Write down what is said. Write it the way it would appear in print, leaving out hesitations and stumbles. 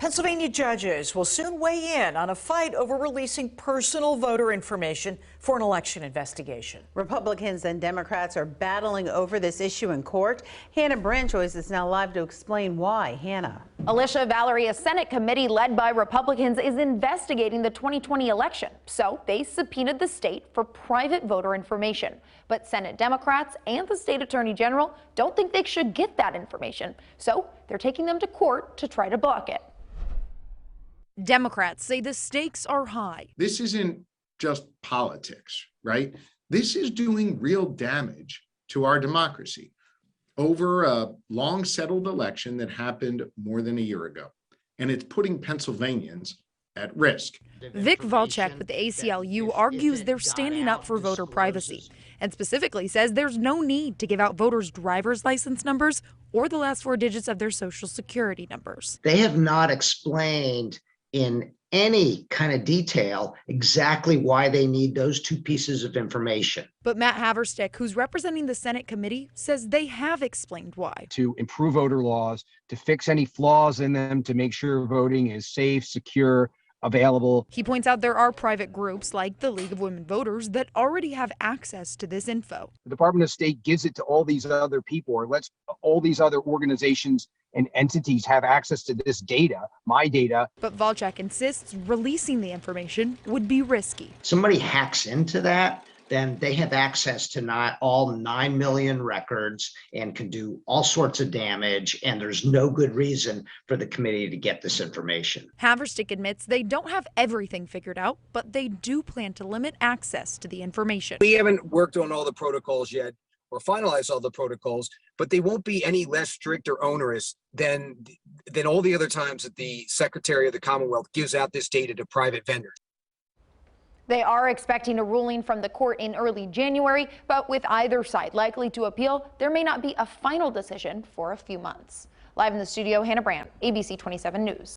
Pennsylvania judges will soon weigh in on a fight over releasing personal voter information for an election investigation. Republicans and Democrats are battling over this issue in court. Hannah Branchois is now live to explain why. Hannah. Alicia Valerie, a Senate committee led by Republicans is investigating the 2020 election. So they subpoenaed the state for private voter information. But Senate Democrats and the state attorney general don't think they should get that information. So they're taking them to court to try to block it. Democrats say the stakes are high. This isn't just politics, right? This is doing real damage to our democracy over a long settled election that happened more than a year ago. And it's putting Pennsylvanians at risk. Vic Volchek with the ACLU argues they're standing up for voter privacy and specifically says there's no need to give out voters' driver's license numbers or the last four digits of their social security numbers. They have not explained in any kind of detail exactly why they need those two pieces of information. But Matt Haverstick, who's representing the Senate committee, says they have explained why. To improve voter laws, to fix any flaws in them, to make sure voting is safe, secure, available. He points out there are private groups like the League of Women Voters that already have access to this info. The Department of State gives it to all these other people, or lets all these other organizations and entities have access to this data, my data. But Volchek insists releasing the information would be risky. Somebody hacks into that, then they have access to not all 9 million records and can do all sorts of damage, and there's no good reason for the committee to get this information. Haverstick admits they don't have everything figured out, but they do plan to limit access to the information. We haven't worked on all the protocols yet or finalized all the protocols, but they won't be any less strict or onerous than all the other times that the Secretary of the Commonwealth gives out this data to private vendors. They are expecting a ruling from the court in early January, but with either side likely to appeal, there may not be a final decision for a few months. Live in the studio, Hannah Brandt, ABC 27 News.